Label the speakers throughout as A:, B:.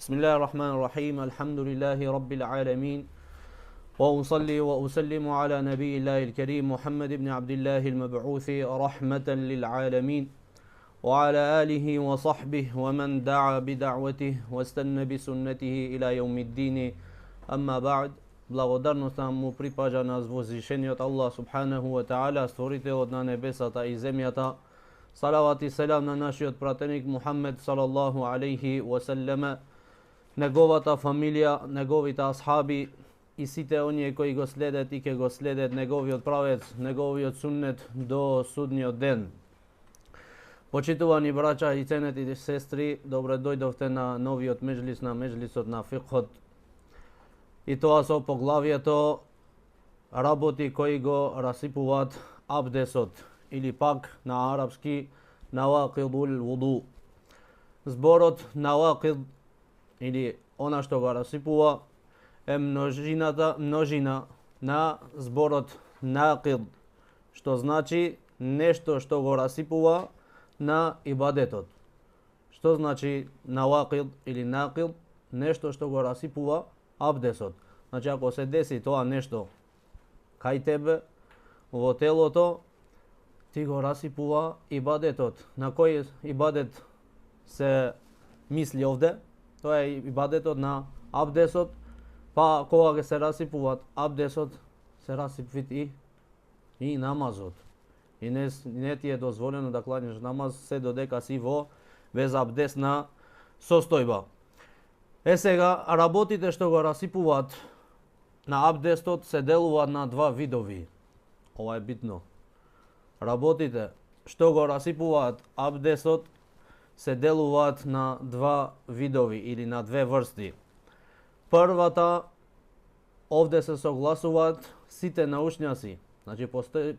A: بسم الله الرحمن الرحيم الحمد لله رب العالمين وأصلي وأسلم على نبي الله الكريم محمد بن عبد الله المبعوث رحمة للعالمين وعلى آله وصحبه ومن دعا بدعوته واستنى بسنته إلى يوم الدين أما بعد. Благодарност му припаѓа на возвишениот Аллах субханаху ва таала, створителот на небесата и земјата. Салават и селам на нашиот пратеник Мухаммед салаллаху алейхи ва саллама, неговата фамилија, неговите асхаби и сите оние кои го следат и ќе го следат неговиот правец, неговиот суннет до судниот ден. Почитувани браќа и ценети сестри, добре дојдовте на новиот меџлис, на меџлисот на фикхот. И тоа со поглавието работи кои го расипуваат абдесот, или пак на арапски навақидул вуду. Зборот навақид, или она што го расипува, е множина на зборот нақид, што значи нешто што го расипува на ибадетот. Што значи навақид или нақид? Нешто што го расипува абдесот. Значи ако се деси тоа нешто кај тебе во телото, ти го расипува ибадетот. На кој ибадет се мисли овде? Тоа е ибадетот на абдесот. Па кога се расипуваат абдесот, се расипвит и намазот. И не ти е дозволено да кланеш намаз се додека си во безабдесна состојба. Сега, работите што го расипуваат на абдестот се делуваат на два видови. Ова е битно. Работите што го расипуваат абдестот се делуваат на два видови или на две врсти. Првата, овде се согласуваат сите научњаци. Значи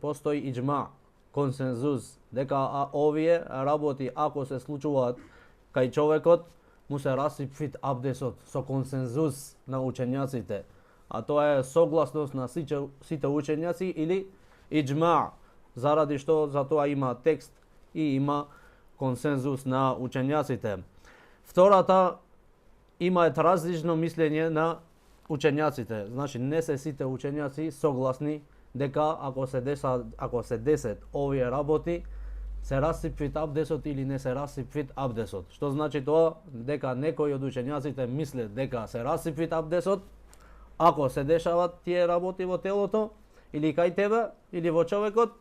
A: постои иџма, консензус, дека овие работи ако се случуваат кај човекот, му се расипвит абдесот со консензус на учењаците. А тоа е согласност на сите учењаци или иџма, заради што за тоа има текст и има консензус на учењаците. Втората, имаат различно мислење на учењаците. Значи не се сите учењаци согласни дека ако се десет овие работи, се расипвит абдесот или не се расипвит абдесот. Што значи тоа? Дека некои од учењаците мислат дека се расипвит абдесот ако се дешават тие работи во телото или кај тебе или во човекот.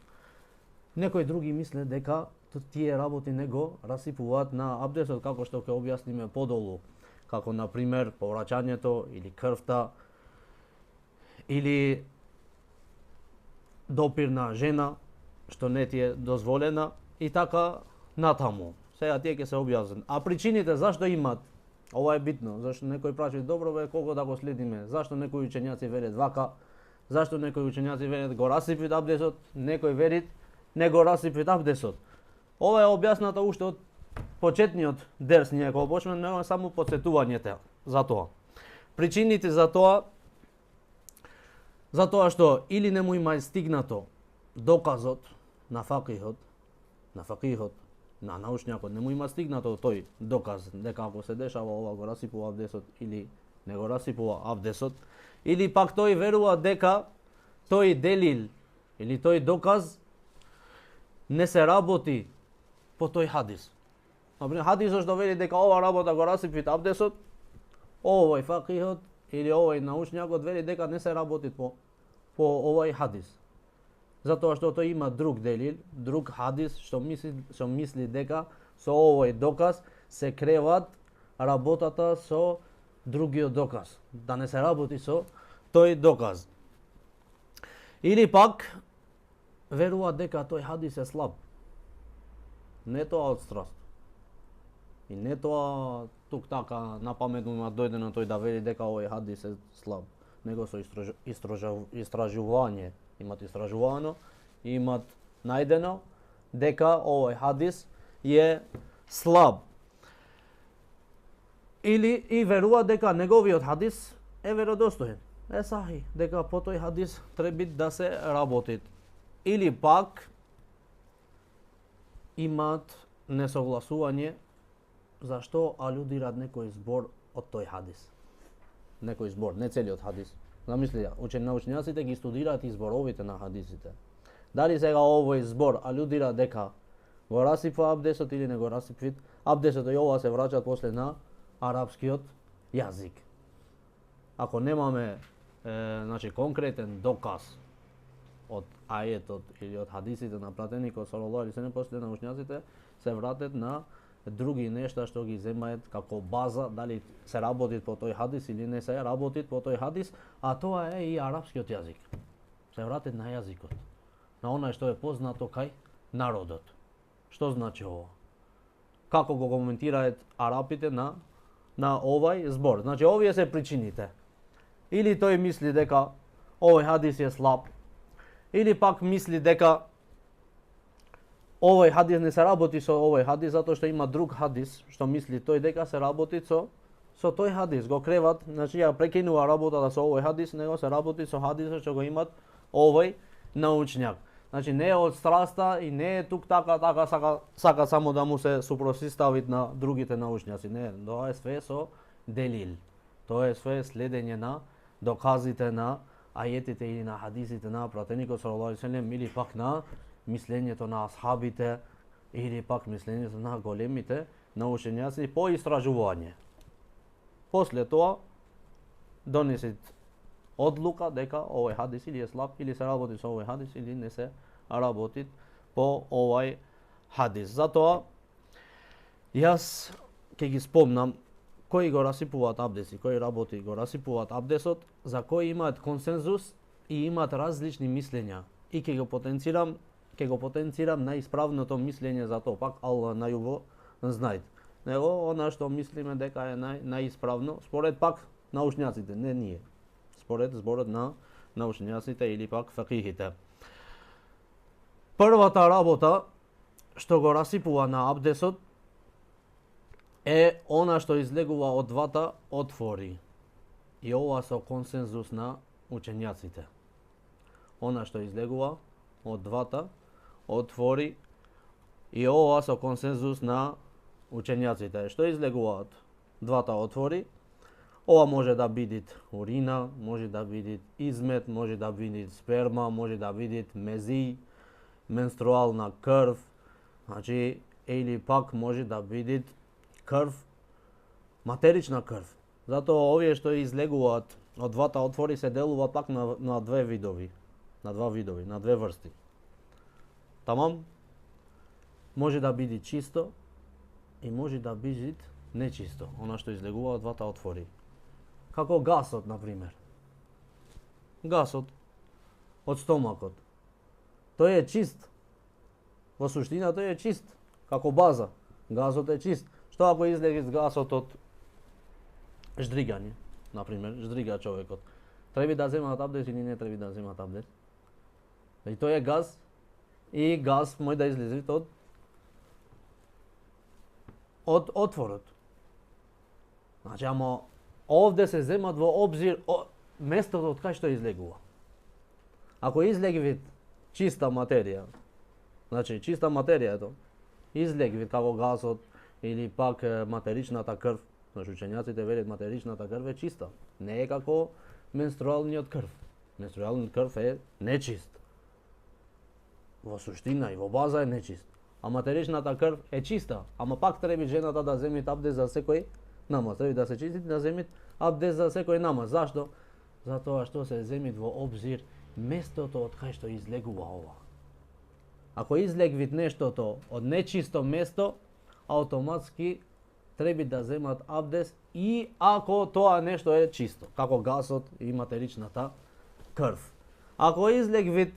A: Некои други мислат дека тие работи не го расипуваат на абдесот, како што ќе објасниме подолу, како на пример повраќањето или крвта или допир на жена што не ти е дозволена и така натаму. Сега тие ќе се објаснат. А причините зашто имат? Ова е битно, зашто некој праши добро бе колку да го следиме. Зашто некои учењаци верат вака? Зашто некои учењаци верат го расипвит абдесот, некој верит не го расипвит абдесот? Ова е објаснато уште од почетниот дерс, ние кога почнеме само подсетувањето за тоа. Причините за тоа што или не му има стигнато доказот на факихот, на научњакот, не му има стигнато тој доказ дека ако се дешава ова го расипува абдесот или не го расипува абдесот, или пак тој верува дека тој делил или тој доказ не се работи по тој хадис. Например, хадисот што вели дека ова работа го расипвит абдесот, овој факихот или овој научњакот вели дека не се работи по овој хадис. Затоа што тој има друг делил, друг хадис што мисли дека со овој доказ се креват работата со другиот доказ, да не се работи со тој доказ. Или пак верува дека тој хадис е слаб. Не тоа од страст. И не тоа тук така на памет му дојде на тој да вели дека овој хадис е слаб. Него со истражување имат истражувано, имат најдено дека овој хадис е слаб. Или и верува дека неговиот хадис е веродостоен, е сахи, дека по тој хадис треба да се работи. Или пак имат несогласување зашто алудираат некој збор од тој хадис. Некој збор, не целиот хадис. Замисли, научњаците ги студираат и зборовите на хадисите. Дали сега овој збор алудира дека го расипва абдесот или не го расипва абдесот, и ова се враќаат после на арапскиот јазик. Ако немаме конкретен доказ од ајетот или од хадисите на пратеникот салаллаху алейхи веселем, после научњаците се вратат на други нешта што ги земаат како база, дали се работи по тој хадис или не се работи по тој хадис, а тоа е и арапскиот јазик. Се вратат на јазикот, на онај што е познато кај народот. Што значи ова? Како го коментираат арапите на овај збор? Значи, овие се причините. Или тој мисли дека овој хадис е слаб, или пак мисли дека овој хадис не се работи со овој хадис, затоа што има друг хадис, што мисли тој дека се работи со тој хадис. Го креват, значи ја прекинува работата со овој хадис, него се работи со хадисот што го имат овој научњак. Значи не е од страста и не е тук така сака само да му се супротстави на другите научњаци. Не, тоа е све со делил. Тоа е све следење на доказите на ајетите или на хадисите на пратеникот салаллаху алейхи веселем, или пак на мислењето на асхабите, или пак мислењето на големите научењаци по истражување. После тоа донесет одлука дека овој хадис или е слаб, или се работи со овој хадис, или не се работи по овој хадис. Затоа јас ќе ги спомнам кои го расипуваат абдеси, кои работи го расипуваат абдесот, за кои имаат консензус и имаат различни мислења. И ќе го потенцирам на исправното мислење за тоа, пак Аллах најубо знајт. Него она што мислиме дека е најисправно, според пак научњаците, не ние. Според зборот на научњаците или пак факихите. Првата работа што го расипува на абдесот е она што излегува од двата отвори. И ова со консензус на учењаците. Она што излегува од двата отвори и ова со консензус на учењаците. Што излегува од двата отвори? Ова може да биде урина, може да биде измет, може да биде сперма, може да биде мези, менструална крв, значи, или пак може да биде крв, матерична крв. Затоа овие што излегуваат од двата отвори се делуваат пак на две видови, на две врсти. Тамам, може да биде чисто и може да биде нечисто, она што излегува од двата отвори. Како гасот, например. Гасот од стомакот. Тој е чист. Во суштина тој е чист. Како база. Газот е чист. Што ако излезе гасот од ждригање? Например, ждрига човекот. Треба да земат абдес или не треба да земат абдес? И тој е газ. И газ може да излезе од отворот. Значи, ама овде се земат во обзир местото од кај што излегува. Ако излеги чиста материја, значи чиста материја е тоа, излеги како газот или пак материчната крв, значи учењаците велат материчната крв е чиста, не е како менструалниот крв. Менструалниот крв е нечист. Во суштина и во база е нечист. А материчната крв е чиста, ама пак треба жената да земи абдес за секој намаз. Треба да се чисти да земи абдес за секој намаз. Зашто? Затоа што се земи во обзир местото од кај што излегува ова. Ако излегви нештото од нечисто место, автоматски треба да земат абдес и ако тоа нешто е чисто, како гасот и материчната крв. Ако излегви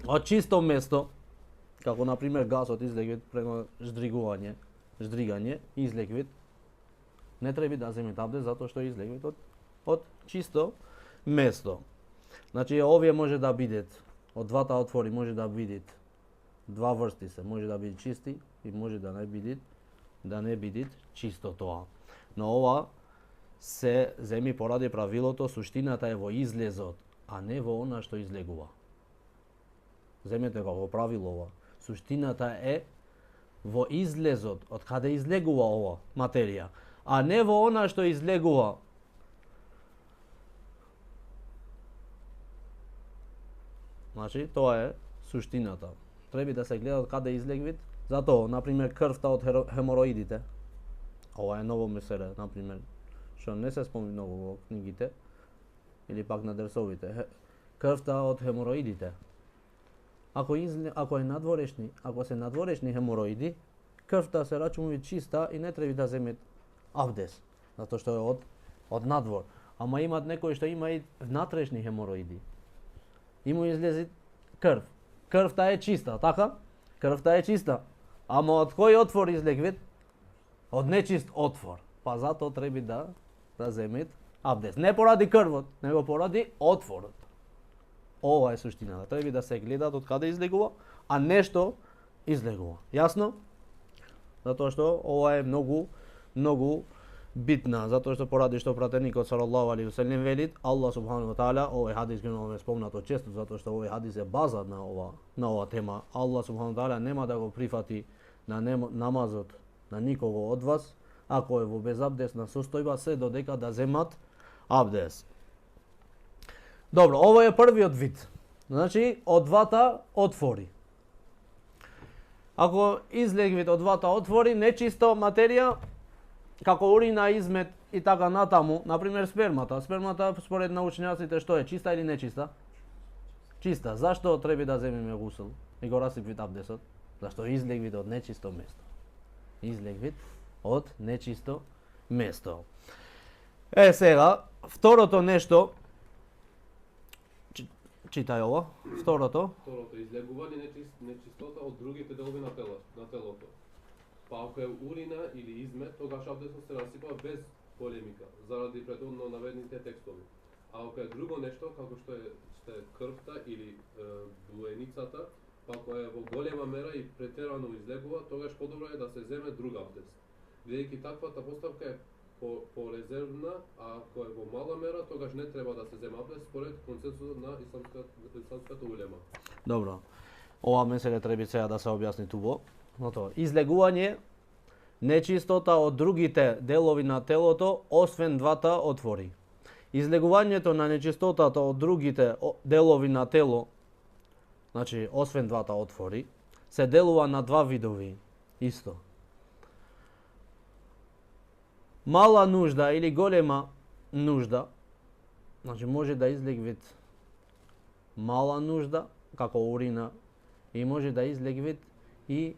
A: од чисто место, како на пример гасот излегви према ждригање, излегви, не треба да земат абдес затоа што излегви од чисто место. Значи овие може да бидат од двата отвори, може да бидат два врсти се, може да бидат чисти и може да не бидат чисто тоа. Но ова се земи поради правилото, суштината е во излезот, а не во она што излегува. Земете како правило ова. Суштината е во излезот, од каде излегува ова материја, а не во она што излегува. Значи, тоа е суштината. Треба да се гледа каде излегвит. Затоа, например, крвта од хемороидите. Ова е ново меселе, например, што не се спомни многу во книгите или пак на дерсовите. Крвта од хемороидите. Ако е надворешни, ако се надворешни хемороиди, крвта се рачунува чиста и не треба да земе абдес, затоа што е од надвор. Ама имат некои што има и внатрешни хемороиди. И му излези крв. Крвта е чиста, така? Крвта е чиста. Ама од кој отвор излегвит? Од нечист отвор. Па затоа треба да земет абдес. Не поради крвот, него поради отворот. Ова е суштината. Треба да се гледат од каде излегува, а нешто излегува. Јасно? Затоа што ова е многу битна, затоа што поради што пратеникот салаллаху алейхи ве селем велит, Аллах субхану ва таала, овој хадис го спомнато често, затоа што овој хадис е база на ова тема. Аллах субхану ва таала нема да го прифати на намазот на никого од вас, ако е во безабдесна состојба, се додека да земат абдес. Добро, ова е првиот вид. Значи, од двата отвори. Ако излегвит од двата отвори, нечисто материја, како урина, измет и така натаму, например спермата. Спермата според научњаците што е, чиста или нечиста? Чиста. Зашто треба да земеме гусл и го расипвит абдесот? Зашто излегвит од нечисто место. Излегвит од нечисто место. Сега, второто нешто, читај ово, второто
B: излегување нечистота од другите делови на телото. Па ако е урина или измет, тогаш абдесот се расипа без полемика, заради претходно наведените текстови. А ако е друго нешто, како што е крвта или буеницата, па ако е во голема мера и претерано излегува, тогаш подобро е да се земе друг абдес. Бидејќи таквата поставка е порезервна, а ако е во мала мера, тогаш не треба да се зема абдес според консенсусот на исламската улема.
A: Добро. Ова меселе треба сега да се објасни туво. Излегување нечистота од другите делови на телото, освен двата отвори. Излегувањето на нечистотата од другите делови на тело, значи освен двата отвори, се делува на два видови, исто. Мала нужда или голема нужда, значи може да излегвит мала нужда, како урина, и може да излегвит и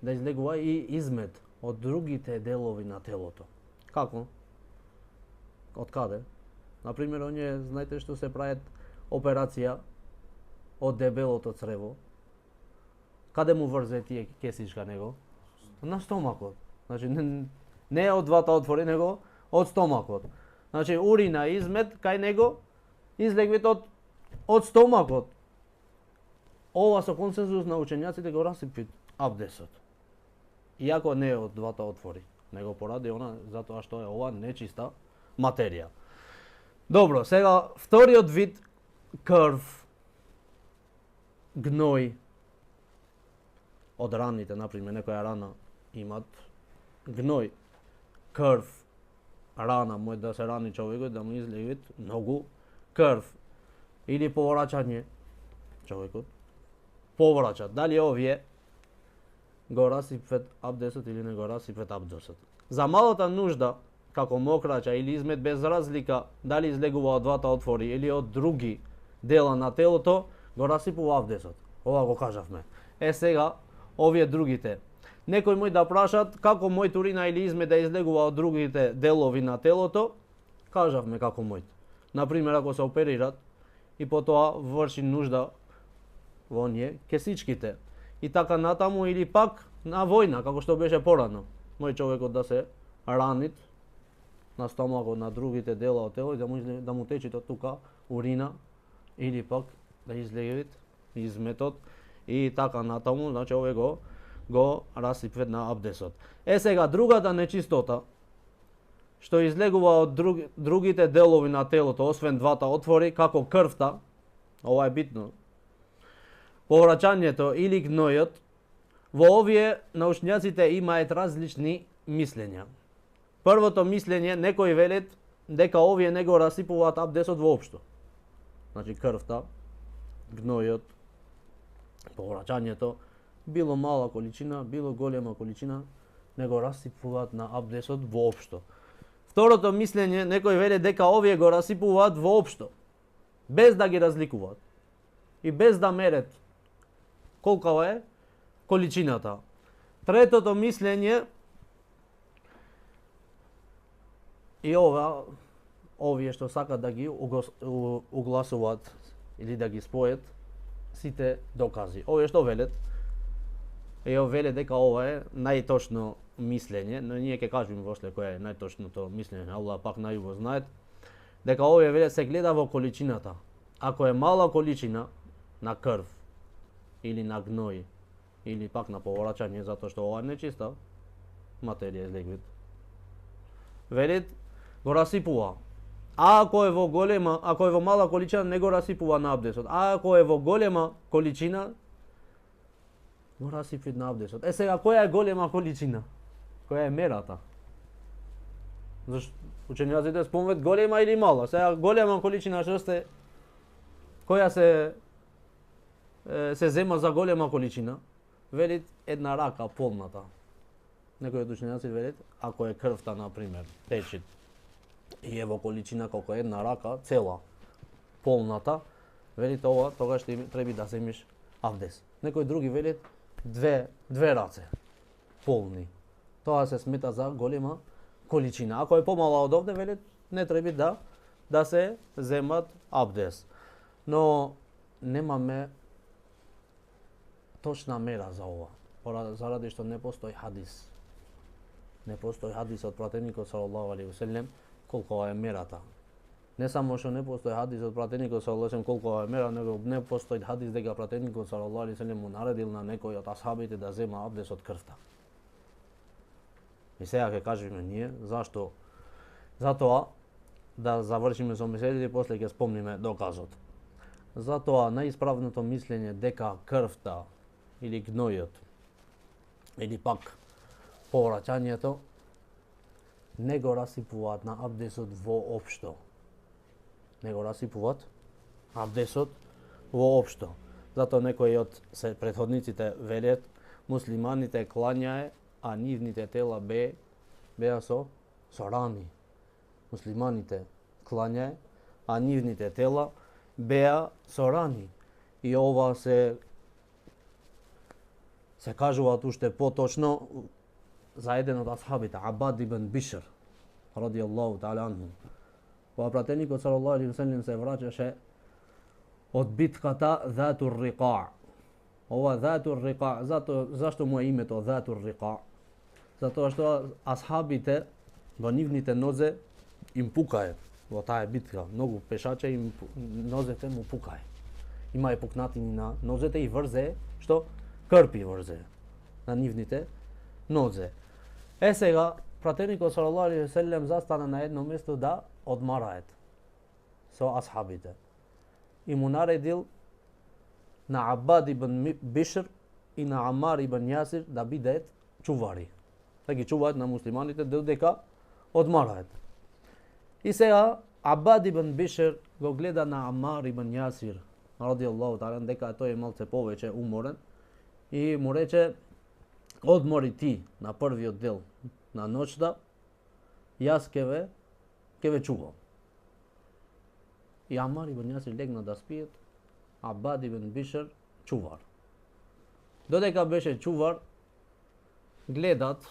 A: да излегува и измет од другите делови на телото. Како? Од каде? Например, оние, знаете што се прават операција од дебелото црево. Каде му врзе тие кесичка него? На стомакот. Значи не од двата отвори, него од стомакот. Значи урина измет кај него излегвит од стомакот. Ова со консензус на учењаците го расипит абдесот. Иако не е од двата отвори, него поради она затоа што е ова нечиста материја. Добро, сега вториот вид крв, гној од раните, например, некоја рана имат гној, крв, рана, може да се рани човекот, да му излегвит многу крв или повраќање човекот. Повраќат, дали овие го расипват абдесот или не го расипват абдесот. За малата нужда, како мокраќа или измет, без разлика дали излегува од двата отвори или од други дела на телото, го расипува абдесот. Ова го кажавме. Сега, овие другите. Некој мој да прашат како мојот урина или измет да излегува од другите делови на телото, кажавме како мојот. Например, ако се оперират и потоа врши нужда во оние кесичките. И така натаму, или пак на војна, како што беше порано. Мој човекот да се ранит на стомакот, на другите дела од тело и да му тече од тука урина, или пак да излегвит изметот и така натаму, значи овој го расипвет на абдесот. Сега другата нечистота што излегува од другите делови на телото, освен двата отвори, како крвта, ова е битно, повраќањето или гнојот, во овие научњаците имаат различни мислења. Првото мислење, некои велат дека овие не го расипуваат абдесот воопшто. Значи крвта, гнојот, повраќањето, било мала количина, било голема количина, не го расипуваат на абдесот воопшто. Второто мислење, некои велат дека овие го расипуваат воопшто, без да ги разликуваат и без да мерат колка е количината. Третото мислење, и овие што сакат да ги угласуваат или да ги спојат сите докази. Овие што велат, велат дека ова е најточно мислење, но ние ќе кажеме после кое е најточното мислење, Аллах пак најубаво знаат, дека овие велат се гледа во количината. Ако е мала количина на крв или на гној или пак на повраќање, затоа што ова е нечиста материја из ликвид, велат го расипува. А ако е во мала количина не го расипува на абдесот. А ако е во голема количина го расипи на абдесот. Сега која е голема количина? Која е мерата? Зашто ученијаците спомнат голема или мала. Сега голема количина што сте која се зема за голема количина? Велит една рака полната. Некои од ученијаци велит ако е крвта на пример, течит и е во количина колку една рака цела полната, велит ова тогаш треба да земиш абдес. Некои други велит две раце полни. Тоа се смета за голема количина. Ако е помала од овде, велит не треба да се земат абдес. Но немаме точна мера за ова, заради што не постои хадис. Не постои хадис од пратеникот салаллаху алейхи ве селем колку е мерата. Не само што не постои хадис од пратеникот салаллаху алейхи ве селем колку е мера, него не постои хадис дека пратеникот салаллаху алейхи ве селем му наредил на некој од асхабите да зема абдес од крвта. И сега ќе кажеме ние зашто. Затоа да завршиме со миселите и после ќе спомниме доказот. Затоа најисправното мислење дека крвта или гнојот или пак повраќањето не го расипуваат на абдесот воопшто. Не го расипуваат абдесот воопшто. Затоа некои од претходниците велат муслиманите клањае, а нивните тела беа со рани. Муслиманите клањае, а нивните тела беа со рани. И ова се кажуваат уште поточно за еден од асхабите, Абад ибн Бишр, радијаллаху таала анху. Кога пратеникот салаллаху алейхи ве селем се враќаше од битката Затур Риқа. Ова Затур Риқа, зашто му е името Затур Риқа? Затоа што асхабите во нивните нозе им пукае во таа битка. Многу пешача им нозете му пукае. Има и пукнатини на нозете и врзе, што крпи врзе на нивните нозе. Сега пратеникот салаллаху алейхи ве селем застана на едно место да одмараат со асхабите. И му наредил на Абад ибн Бишр и на Амар ибн Јасир да бидеат чувари. Да ги чуваат на муслиманите додека одмараат. И сега Абад ибн Бишр го гледа на Амар ибн Јасир, радијаллаху таала, дека тој е малце повеќе уморен и му рече: одмори ти на првиот дел на ноќта, јас ќе ве чувам. И Амар ибн Јасир легна да спиет, Абад ибн Бишр чувар. Додека беше чувар, гледат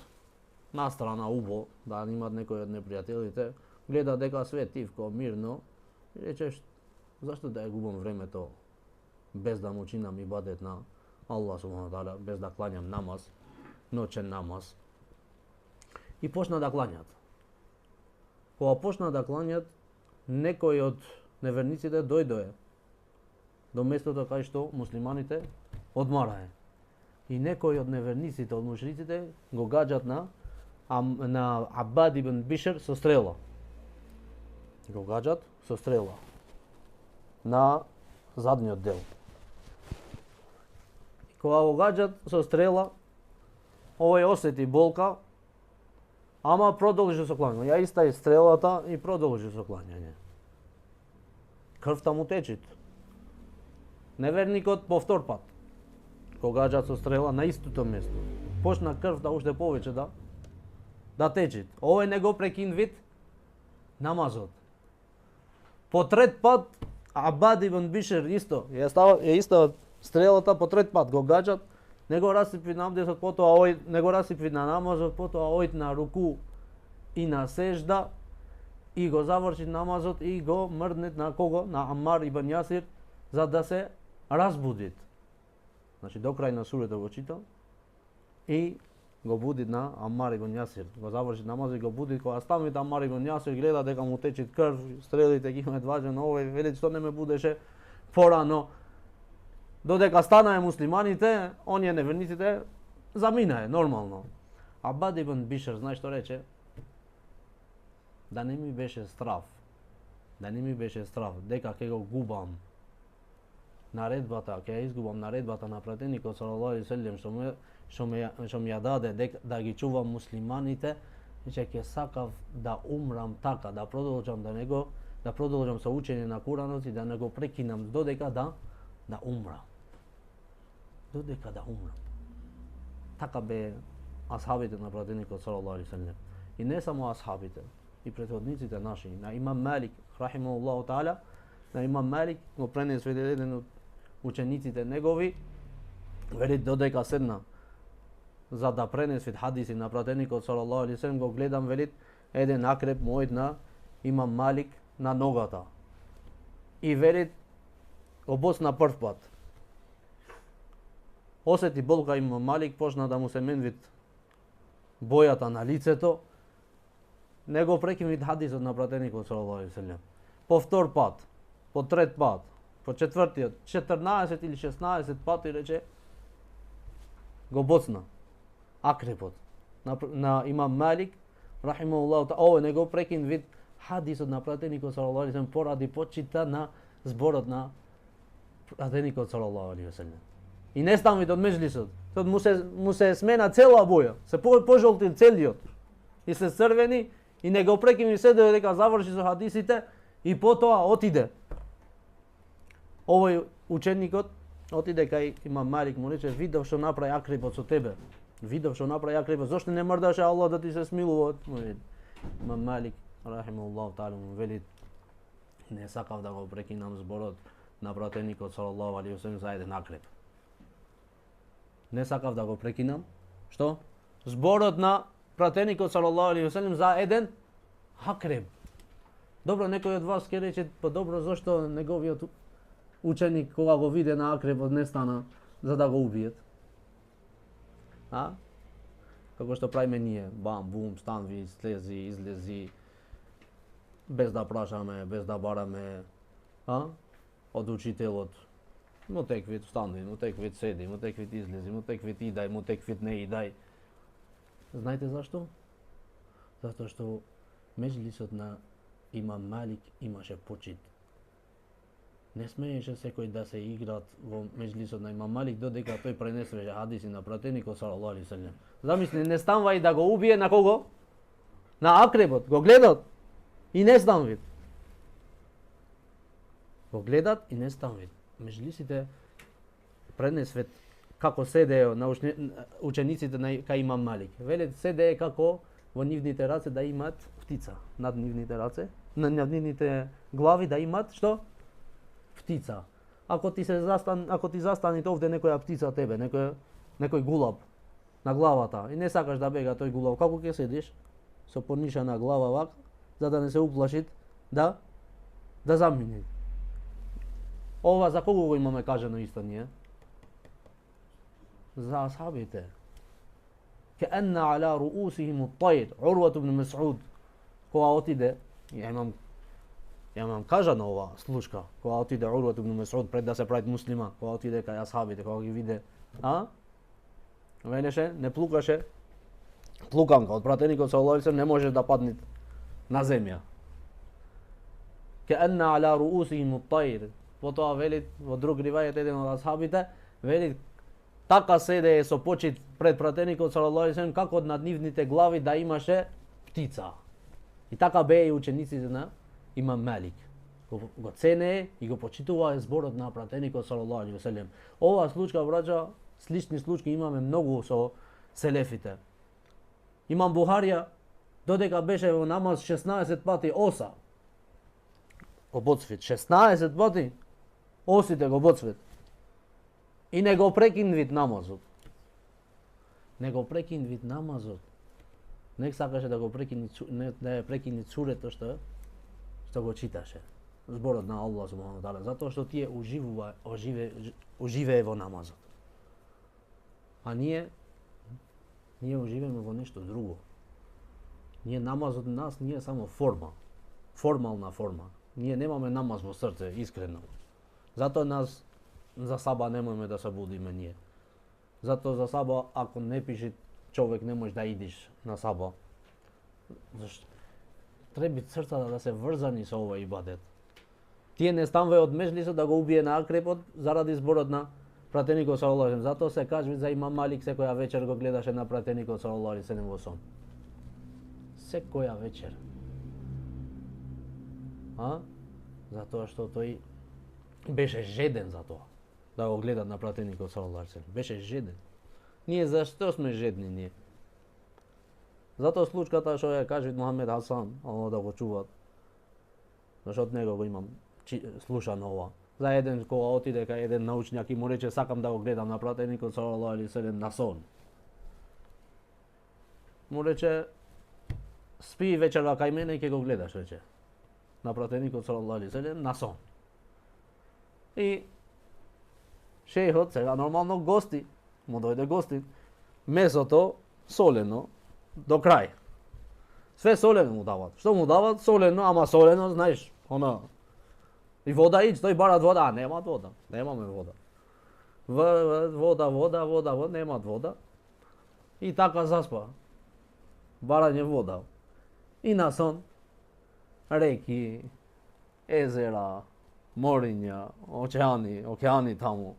A: настрана убо, да имат некој од непријателите, гледа дека све тивко, мирно, и речеш, зашто да ја губам времето без да му чинам ибадет на Аллах субхана таала, без да клањам намаз, ноќен намаз. И почна да клањат. Кога почна да клањат, некој од неверниците дојдоe до местото кај што муслиманите одмарае. И некој од неверниците, од мушриците, го гаѓат на Абад ибн Бишр со стрела. Го гаѓат со стрела на задниот дел. Кога го гаѓат со стрела, овој осети болка Ама продолжи со клањање. Ја истај стрелата и продолжи со клањање. Крвта му течит. Неверникот повтор пат. Кога гаѓа со стрела на истото место. Почна крвта уште повеќе да течит. Овој не го прекинвит намазот. По трет пат Абад ибн Бишер исто ја истава стрелата по трет пат го гаѓат, не го расипи на абдесот, потоа ој не го расипи на намазот, потоа ој на руку и на сежда и го заврши намазот и го мрднет на кого? На Амар ибн Јасир за да се разбудит. Значи до крај на сурата го читал и го буди на Амар ибн Јасир. Го заврши намазот и го буди, кога ставите Амар ибн Јасир гледа дека му течит крв, стрелите ги имаат важен, овој вели што не ме будеше порано. Додека станае муслиманите, оние неверниците заминае нормално. Абад ибн Бишер, знаеш што рече? Да не ми беше страв. Да не ми беше страв дека ќе го губам наредбата, ќе ја изгубам наредбата на пратеникот салаллаху алейхи ве селем што ми ја даде да ги чувам муслиманите, че ќе сакав да умрам така, да продолжам да продолжам со учење на Куранот и да не го прекинам додека да умрам. Додека да умрам. Така бе асхабите на пратеникот салаллаху алейхи ве селем. И не само асхабите, и претходниците наши, на Имам Малик рахимахуллаху таала, на Имам Малик го пренесе еден од учениците негови, вели додека седна за да пренесвит хадиси на пратеникот салаллаху алейхи ве селем, го гледам, велит, еден акреп мојот на Имам Малик на ногата. И велит, го боцна прв пат. Осети болка Имам Малик, почна да му се менвит бојата на лицето, не го прекинвит хадисот на пратеникот салаллаху алейхи ве селем. По втор пат, по трет пат, по четвртиот, 14 или 16 пати рече, го боцна акрепот на Имам Малик рахимахуллаху таала. Овој не го прекинвит хадисот на пратеникот салаллаху алейхи ве селем поради почита на зборот на пратеникот салаллаху алейхи ве селем. И не ставит од меџлисот. Тот му се смена цела боја, се пожолтил целиот и се црвени и не го прекини се додека заврши со хадисите и потоа отиде. Овој ученикот отиде кај Имам Малик, му рече, видов што направи акрепот со тебе. Видов што направи акрепот, зошто не мрдаше Аллах да ти се смилува? Имам Малик рахимахуллаху таала му вели, не сакав да го прекинам зборот на пратеникот салаллаху алейхи ве селем за еден акреп. Не сакав да го прекинам. Што? Зборот на пратеникот салаллаху алейхи ве селем за еден акреп. Добро, некој од вас ќе рече, па добро, зошто неговиот ученик кога го виде на акрепот не стана за да го убиет? А? Како што правиме ние, бам, бум, станви, слези, излези, без да прашаме, без да бараме, од учителот. Му теквит станви, му теквит седи, му теквит излези, му теквит идај, му теквит не идај. Знаете зашто? Затоа што меџлисот на Имам Малик имаше почит. Не смееше секој да се играт во меџлисот на Имам Малик додека тој пренесеше хадиси на пратеникот салаллаху алейхи ве селем. Замисли, не станва и да го убие на кого? На акрепот, го гледат и не станвит. Го гледат и не станвит. Меџлисите пренесвет како седео на учениците кај Имам Малик. Велет седее како во нивните раце да имат птица, над нивните раце, над нивните глави да имат што? Птица. Ако ти застани овде некоја птица тебе, некој гулаб на главата и не сакаш да бега тој гулаб, како ќе седиш? Со понишена глава вак, за да не се уплашит да замине. Ова за кого го имаме кажано исто ние? За асхабите. Кеанна ала руусихим ут-тајр, Урват ибн Мас'уд, кога отиде, ја имам кажано ова случка, кога отиде Урват ибн Мас'уд пред да се прави муслиман, кога отиде кај асхабите, кога ги виде, велеше, не плукаше, плуканка од пратеникот салаллаху алейхи ве селем не може да падне на земја. Кеанна ала руусихим ут-тајр. Потоа вели во друг ривајет еден од асхабите, вели така седее со почит пред пратеникот салаллаху алейхи ве селем како над нивните глави да имаше шtica. И така беа и учениците на Имам Малик. Го цене и го почитува зборот на пратеникот салаллаху алейхи ве селем. Ова случка, браќа, слични случаи имаме многу со селефите. Имам Бухарија, додека беше во намаз 16 пати оса. Го боцвит 16 пати. Осите го боцвит. И не го прекинвит намазот. Не го прекинвит намазот. Не сакаше да го прекини, да ја прекини цурето што го читаше. Зборот на Аллах субхану тааля, затоа што тие уживее во намазот. А ние уживеме во нешто друго. Ние намазот на нас ние само форма. Формална форма. Ние немаме намаз во срце, искрено. Затоа нас за саба немојме да се будиме ние. Затоа за саба, ако не пише човек, не можеш да идиш на саба. Зашто? Треба срцата да се врзани со овој ибадет. Тие не станувај од меџлисот да го убие на акрепот заради зборот на пратеникот салаллаху алейхи ве селем. Затоа се кажува за Имам Малик секоја вечер го гледаше на пратеникот салаллаху алейхи ве селем во сон. Секоја вечер. Затоа што тој беше жеден за тоа. Да го гледа на пратеникот салаллаху алейхи ве селем. Беше жеден. Ние зашто сме жедни ние? Затоа случката што ја кажи Мухамед Хасан, оно да го чуваат. Зашто од него го имам слушано ова. За еден кога отиде кај еден научњак и му рече сакам да го гледам на пратеникот салаллаху алейхи ве селем на сон. Му рече спи вечерва кај мене и ќе го гледаш, рече. На пратеникот салаллаху алейхи ве селем на сон. И шејхот сега нормално гости, му дојде гости, месото солено до крај. Све солено му дават. Што му дават? Солено, ама солено, знаеш, она. И вода ич, тој барат вода, а немат вода. Немаме вода. Вода, немат вода. И така заспа. Барање вода. И на сон, реки, езера, мориња, океани таму.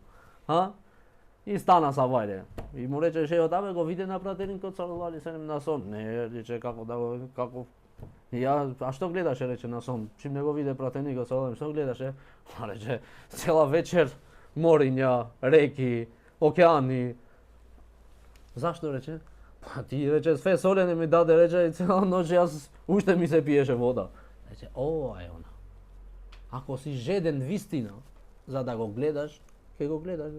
A: И стана са вајде. И му рече шејот, абе го виде на пратеникот салаллаху алейхи ве селем на сон. Не, рече како да го, како. И ја, а што гледаше, рече на сон? Чим не го виде пратеникот салаллаху алейхи ве селем, што гледаше? Рече, цела вечер мориња, реки, океани. Зашто, рече? Па ти, рече, све солене ми даде, рече, и цела ноќ јас уште ми се пиеше вода. Рече, ова е она. Ако си жеден вистина, за да го гледаш, ќе го гледаш.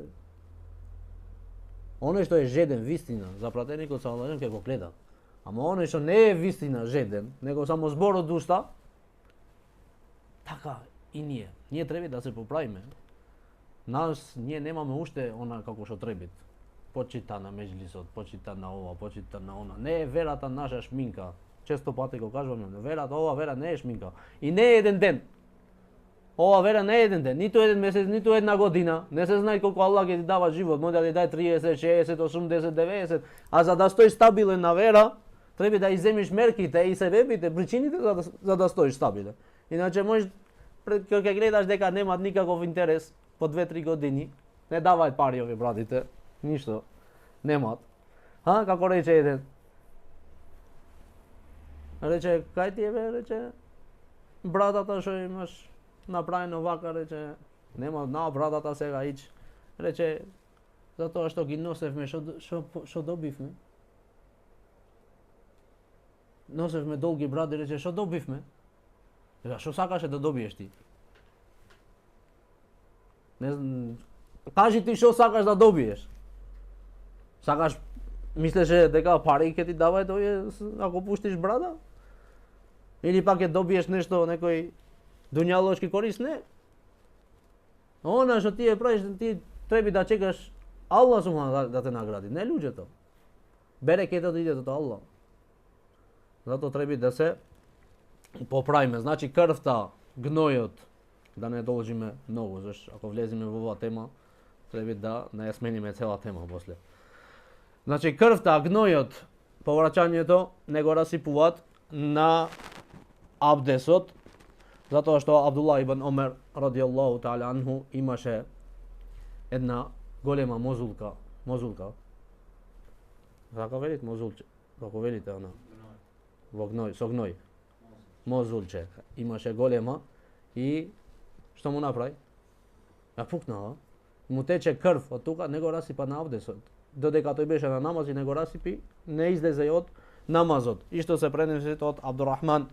A: Оној што е жеден вистина за пратеникот салаллаху алейхи ве селем ќе го гледа. Ама оној што не е вистина жеден, него само збор од уста, така и ние. Ние треба да се поправиме. Ние немаме уште она како што треба. Почита на меџлисот, почита на ова, почита на она. Не е верата наша шминка. Често пати го кажуваме, ова вера не е шминка. И не е еден ден. Ова вера не е еден ден, ниту еден месец, ниту една година. Не се знае колку Аллах ќе ти дава живот, може да ти даде 30, 60, 80, 90. А за да стоиш стабилен на вера, треба да иземиш мерките и себебите, причините за да стоиш стабилен. Иначе можеш кога ќе гледаш дека немат никаков интерес по 2-3 години, не даваат пари овие братите, ништо. Немат. Како рече еден. Рече, кај ти е бе, рече, братата што имаш направено вака, рече, нема на братата сега ич. Рече, затоа што ги носевме, што добивме. Носевме долги бради, рече, што добивме. Рече, што сакаше да добиеш ти? Кажи ти што сакаш да добиеш. Сакаш, мислеше дека пари ќе ти даваат овие ако пуштиш брада? Или пак ќе добиеш нешто, некој дуњалошки корис? Не. Она што ти е правиш, ти треба да чекаш Аллах субхану да те награди, не луѓето. Берекетот иде од Аллах. Затоа треба да се поправиме. Значи крвта, гнојот, да не должиме многу, зашто ако влеземе во оваа тема, треба да не ја смениме цела тема после. Значи крвта, гнојот, повраќањето не го расипуваат на абдесот, затоа што Абдулла ибн Омер радијаллаху таала анху имаше една голема мозулка. Така велите мозулче, како велите она. во гној, со гној. Мозулче. Имаше голема и што му направи? Ја пукнала. Му тече крв од тука, не го расипа на абдесот. Додека тој беше на намаз и не го расипи, не излезе и од намазот. И што се пренесе од Абдурахман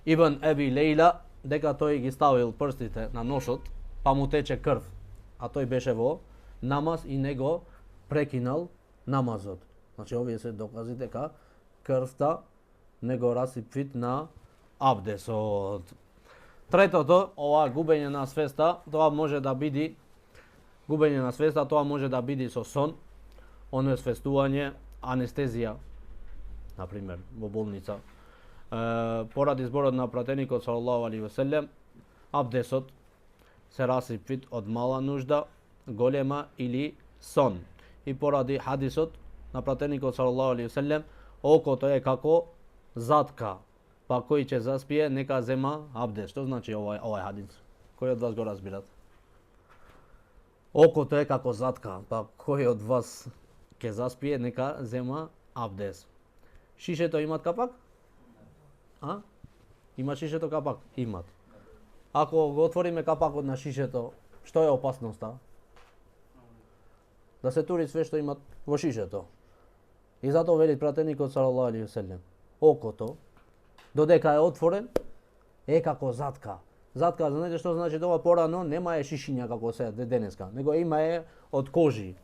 A: ибн Еби Лейла, дека тој ги ставил прстите на ношот, па му тече крв, а тој беше во намаз и не го прекинал намазот. Значи овие се докази дека крвта не го расипвит на абдесот. Третото, ова губење на свеста, тоа може да биде со сон, онесвестување, анестезија, например, во болница. Поради зборот на пратеникот салаллаху алейхи ве селем, абдесот се расипвит од мала нужда, голема или сон. И поради хадисот на пратеникот салаллаху алейхи ве селем, окото е како затка, па кој ќе заспие нека зема абдес. Што значи овај хадис? Кој од вас го разбират? Окото е како затка, па кој од вас ќе заспие нека зема абдес. Шишето имат капак? А? Има шишето капак? Имат. Ако го отвориме капакот на шишето, што е опасноста? Да се тури све што имат во шишето. И затоа вели пратеникот салаллаху алейхи ве селем, окото додека е отворен е како затка. Затка, знаете што значи тоа? Порано нема е шишиња како се денеска, него има е од кожи.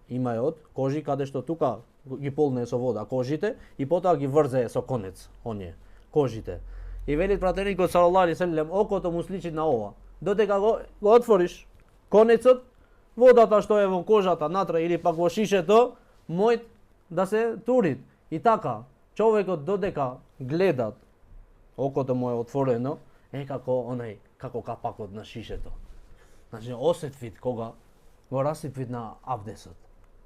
A: Има е од кожи каде што тука ги полне со вода кожите и потоа ги врзе со конец оние кожите. И вели пратеникот салаллаху алейхи ве селем, окото му сличи на ова. Додека го отвориш конецот, водата што е во кожата натре или пак во шишето, мој да се тури. И така, човекот додека гледат, окото му е отворено, е како капакот на шишето. Значи, осетвит кога го расипвит на абдесот.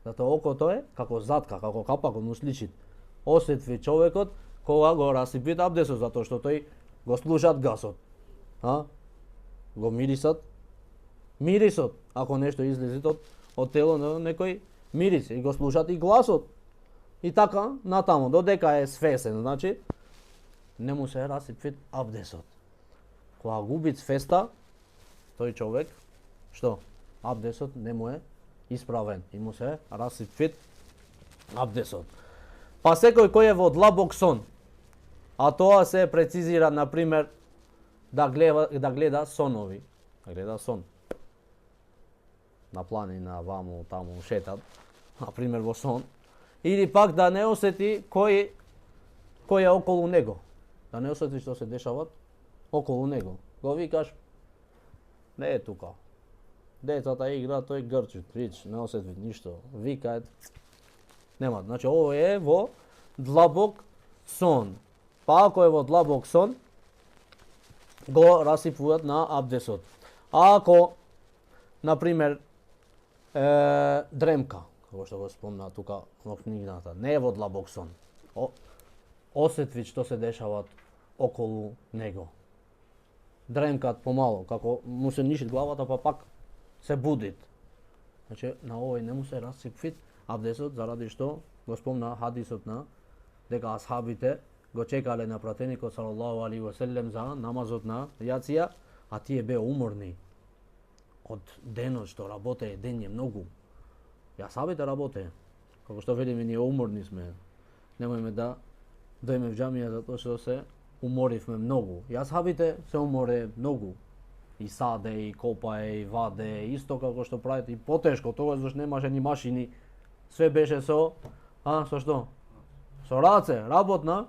A: Затоа окото е како затка, како капакот му сличи. Осетви човекот кога го расипвит абдесот, затоа што тој го слушат гасот. Го мирисот, ако нешто излезе од тело на некој мирис, и го слушат и гласот. И така, натаму, додека е свесен, значи, не му се расипвит абдесот. Кога губи свеста, тој човек, што? Абдесот не му е исправен и му се расипвит абдесот. Па секој кој е во длабок сон, а тоа се прецизира, например, да гледа сонови, да гледа сон. На планина, ваму, таму, шетат, например, во сон. Или пак да не осети кој е околу него. Да не осети што се дешават околу него. Го викаш, не е тука. Децата игра, тој грчи, рич, не осети ништо. Викаат, нема. Значи, ово е во длабок сон. Па ако е во длабок сон, го расипуваат на абдесот. А ако, например, дремка, како што го спомна тука во книгата, не е во длабок сон. Осетви што се дешават околу него. Дремкат помало, како му се нишит главата, па пак се будит. Значи, на овој не му се расипвит абдесот, заради што го спомна хадисот на дека асхабите го чекале на пратеникот салаллаху алейхи ве селем за намазот на јација, а тие беа уморни од денот што работе, ден е многу. И асхабите работе, како што велиме, ние уморни сме. Немојме да дојме в џамија затоа што се уморивме многу. И асхабите се уморе многу. И саде, и копае, и ваде, исто како што правите, и потешко, тогаш зашто немаше ни машини. Све беше со што? Со раце, работна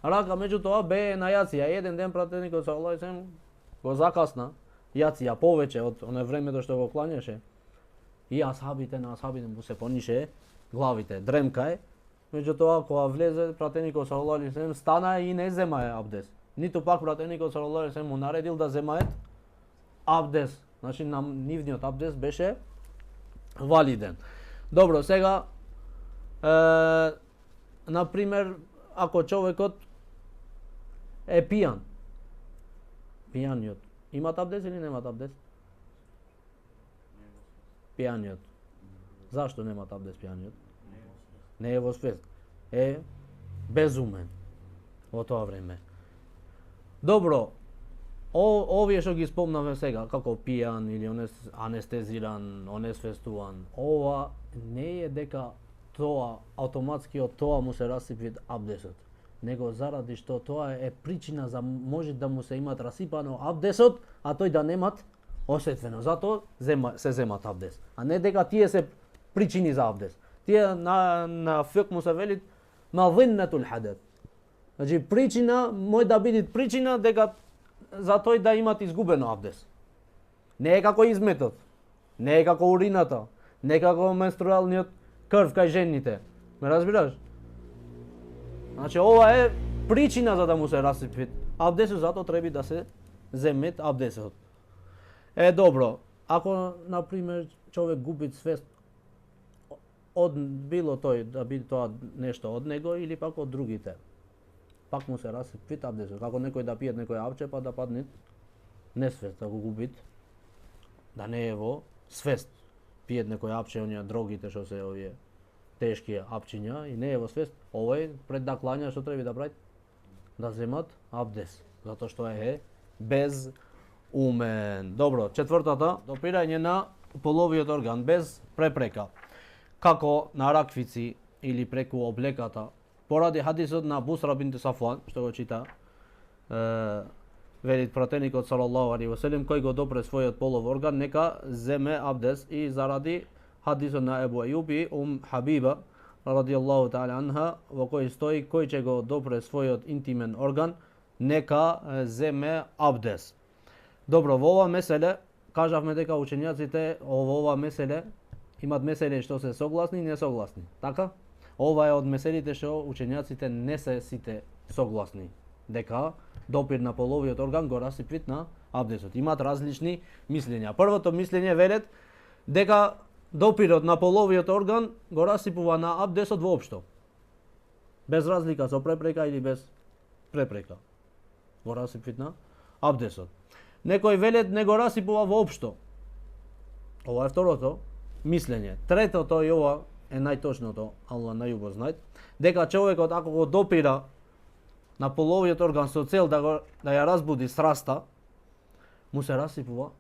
A: рака, меѓутоа бе на јација. Еден ден пратеникот салаллаху алейхи ве селем го закасна јација повеќе од оно времето што го клањаше. И на асхабите му се понише главите. Дремка е. Меѓутоа кога влезе пратеникот салаллаху алейхи ве селем стана и не земае абдес. Ниту пак пратеникот салаллаху алейхи ве селем му наредил да земаат абдес. Значи нивниот абдес беше валиден. Добро, сега например, ако човекот е пијан, пијаниот имат абдес или немат абдес? Пијаниот. Зашто немат абдес пијаниот? Не е во свест. е безумен во тоа време. Добро, овие што ги спомнавме сега, како пијан или анестезиран, онесвестуван, ова не е дека тоа автоматски од тоа му се расипи абдесот, него заради што тоа е причина за може да му се имат расипано абдесот, а тој да немат осветвено. Затоа се земат абдес, а не дека тие се причини за абдес. Тие на фик му се вели мавиннатул хадат. Значи причина може да биде причина дека за тој да имат изгубено абдес. Не е како изметот, не е како урината, не е како менструалниот крв кај жените. Ме разбираш? Значи ова е причина за да му се расипи абдесот, затоа треба да се земет абдесот. Добро, ако на пример човек губи свест од било тој да биде тоа нешто од него или пак од другите, пак му се расипи абдесот. Како некој да пие некој апче па да падне несвест, ако губит, да не е во свест. Пиет некој апче, оние другите што се овие тешки апчиња и не е во свест, овој пред да клања што треба да прави? Да земат абдес, затоа што е безумен. Добро, четвртата, допирање на половиот орган без препрека, како на раквици или преку облеката, поради хадисот на Бусра бинт Сафван, што го чита велит пратеникот салаллаху алейхи ве селем, кој го допре својот полов орган, нека земе абдес, и заради хадисот на Ебу Ејуб и Хабиба радијаллаху таала анха, во кој стои кој ќе го допре својот интимен орган, нека земе абдес. Добро, во ова меселе кажавме дека учењаците во ова меселе имат месели што се согласни и несогласни. Така? Ова е од меселите што учењаците не се сите согласни, дека допир на половиот орган го расипи на абдесот. Имат различни мислења. Првото мислење велет дека допирот на половиот орган го расипува на абдесот воопшто. Без разлика со препрека или без препрека. Го расипи на абдесот. Некој велет не го расипува воопшто. Ова е второто мислење. Третото, и ова е најточното, Аллах најубо знае, дека човекот ако го допира на половиот орган со цел да ја разбуди страста, му се расипува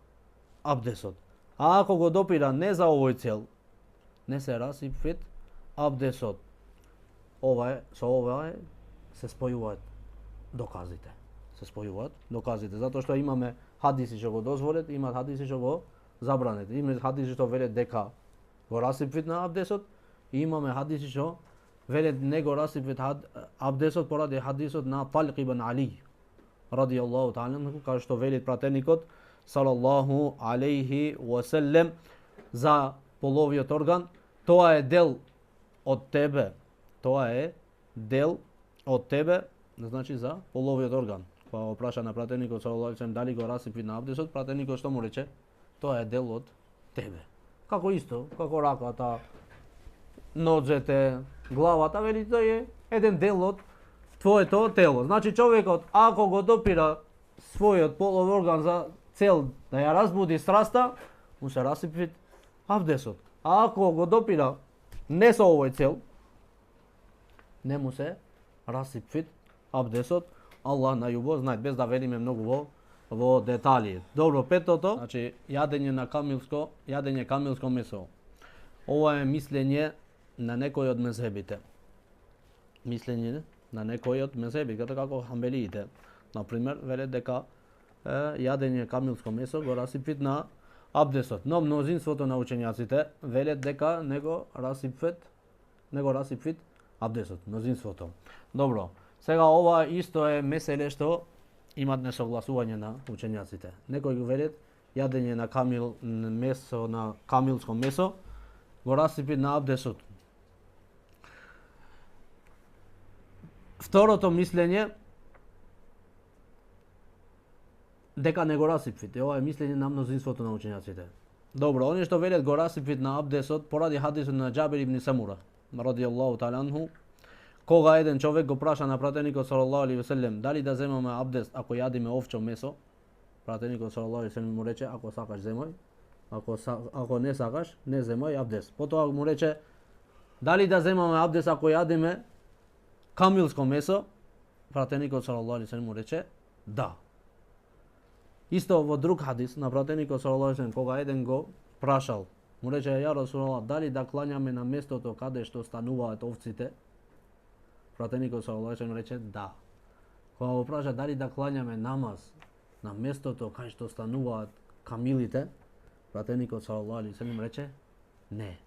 A: абдесот. А ако го допира не за овој цел, не се расипи абдесот. Со ова се спојуваат доказите. Затоа што имаме хадиси што го дозволет, имат хадиси што го забранет. Имаме хадиси што велат дека го расипи на абдесот и имаме хадиси што велат не го расипи абдесот поради хадисот на Талq ибн Али радијаллаху таала анху, кај што велит пратеникот салаллаху алейхи ва селем за половиот орган, тоа е дел од тебе. Тоа е дел од тебе, значи за половиот орган. Кога го праша на пратеникот салаллаху алейхи ва селем дали го расипи на абдесот, пратеникот што му рече? Тоа е дел од тебе. Како исто, како раката, ноđете, главата, вели тој е еден дел од твоето тело. Значи човекот ако го допира својот полов орган за цел да ја разбуди страста, му се расипи абдесот. А ако го допира не со овој цел, не му се расипи абдесот. Аллах најубо знае, без да велиме многу во детали. Добро, петото, значи јадење камилско месо. Ова е мислење на некој од мезхебите. Како хамбелиите. Например, велат дека јадење камилско месо го расипи на абдесот. Но мнозинството на учењаците велат дека не го расипи абдесот. Мнозинството. Добро. Сега ова исто е меселе што имат несогласување на учењаците. Некои го велат јадење на камилско месо го расипи на абдесот. Второто мислење дека не го расипи. Ова е мислење на мнозинството на учењаците. Добро, они што велат го расипи на абдесот поради хадисот на Џабир ибн Самура радијаллаху таала анху, кога еден човек го праша на пратеникот салаллаху алейхи ве селем дали да земаме абдес ако јадиме овчо месо, пратеникот салаллаху алейхи ве селем му рече ако сакаш земај, ако не сакаш не земај абдес. Потоа му рече дали да земаме абдес ако јадиме kamilsko meso, pratenikot sallallahu alaihi wasallam mu reče da. Isto во друг хадис на пратеникот салаллаху алейхи ва саллем кога еден го прашал, му рече ја Расулаллах, дали да клањаме на местото каде што стануваат овците? Пратеникот салаллаху алейхи ва саллем рече да. Кога го праша дали да клањаме намаз на местото кај што стануваат камилите, пратеникот салаллаху алейхи ва саллем рече не.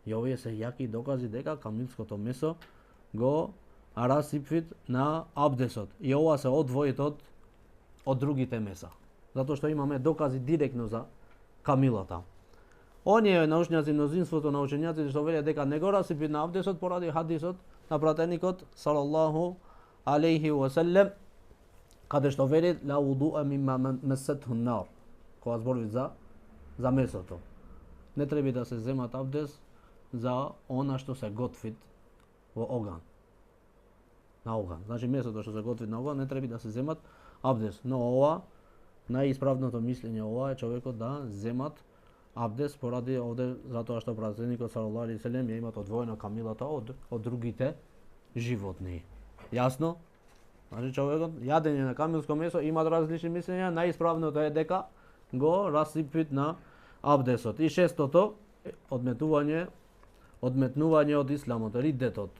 A: И овие се јаки докази дека камилското месо го расипвит на абдесот. И ова се одвоит од другите меса. Затоа што имаме докази директно за камилата. Оние научњаци, мнозинството на учењаците што велат дека не го расипи на абдесот поради хадисот на пратеникот салаллаху алейхи ва саллем, каде што вели ла вудуа мимма масатху нар, кога збори за месото. Не треба да се земат абдес за она што се готвит во оган. На оган. Значи месото што се готвит на оган не треба да се земат абдес. Но ова најисправното мислење ова е човекот да земат абдес поради овде затоа што пратеникот салаллаху алейхи ва саллем ја имат одвоено камилата од другите животни. Јасно? Значи човекот јадење на камилско месо имат различни мислења, најисправното е дека го расипит на абдесот. И шестото одметнување од исламот, риддетот.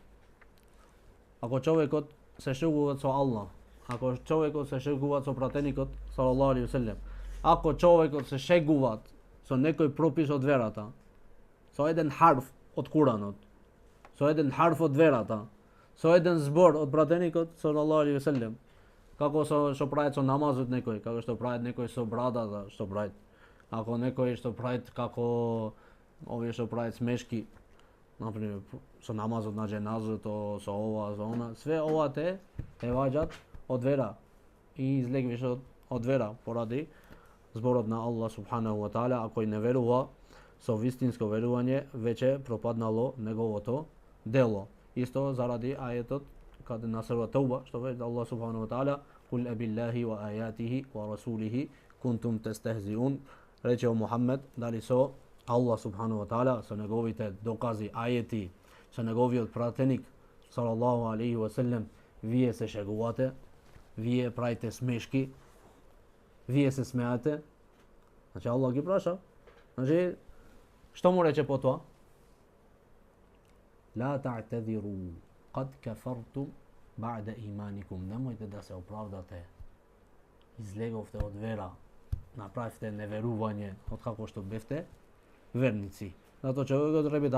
A: Ако човекот се шегува со Аллах, ако човекот се шегува со пратеникот салаллаху алейхи ва саллем, ако човекот се шегува со некој пропис од верата, со еден харф од Куранот, со еден харф од верата, со еден збор од пратеникот салаллаху алейхи ва саллем, како што прават со намазот некој, како што прават некој со брадата, што прават, ако некој што прават како овие што прават смешки, например со намазот на дженазото, со ова, со она, све ова те ваѓаат од вера и излегвиш од вера поради зборот на Аллах субханаху ва таала, ако и не верува со вистинско верување, веќе пропаднало неговото дело. Исто заради ајетот каде на сура Тауба, што вели Аллах субханаху ва таала, кул абиллахи ва ајатихи ва расулихи кунтум тестехзиун, рече о Мухаммед, дали со Аллах субханаху ва таала, со неговите докази, ајети, со неговиот пратеник салаллаху алейхи ва саллем, вие се шегувате, вие правите смешки, вие се смеате. Значи Аллах ги праша. Значи, што му рече по тоа? Ла та'тадиру, кад кафартум ба'да иманикум. Немојте да се оправдате. Излеговте од вера, направивте неверување од како што бевте верници. Затоа човекот треба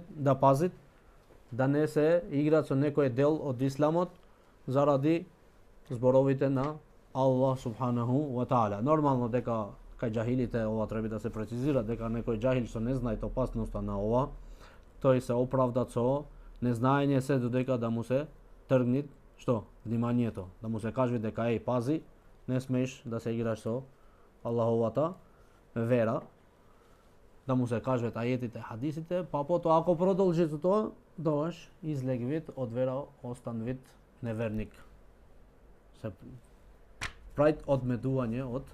A: да пазит, да не се игра со некој дел од исламот заради зборовите на Аллах субханаху ва таала. Нормално дека кај џахилите ова треба да се прецизира, дека некој џахил што не знае опасноста на ова, тој се оправдат со незнаење се додека да му се тргни што? Вниманието, да му се каже дека пази, не смееш да се играш со Аллаховата вера, да му се кажат ајетите, хадисите, па потоа ако продолжи со тоа, тогаш излег вид од вера, остан вид неверник. Се прави одметување од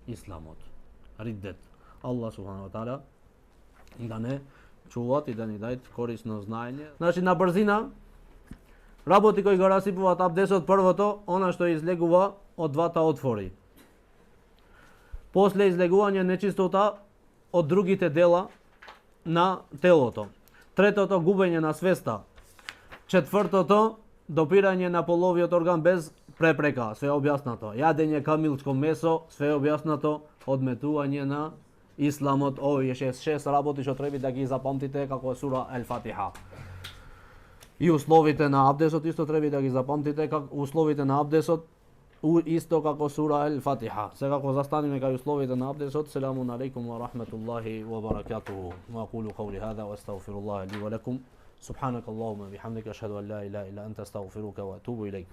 A: исламот. Риддет. Аллах субханаху ва таала да не чуват и да ни дајат корисно знаење. Значи на брзина работи кои го расипуваат абдесот, првото, она што излегува од двата отвори. После излегување нечистота од другите дела на телото. Третото, губење на свеста. Четвртото, допирање на половиот орган без препрека, све објаснато. Јадење камилско месо, све објаснато. Одметување на исламот. Овие шест работи што треба да ги запамтите како сура Ал-Фатиха. И условите на абдесот исто треба да ги запамтите како условите на абдесот исто како сура Ал-Фатиха. Сега кога застанеме кај условите на абдесот, селамун алейкум ва рахметуллахи ва баракатуху. Ма aqulu qawli hadha wa astaghfirullah li wa lakum. Subhanakallahumma bihamdika ashhadu an la ilaha illa anta astaghfiruka wa atubu ilayk.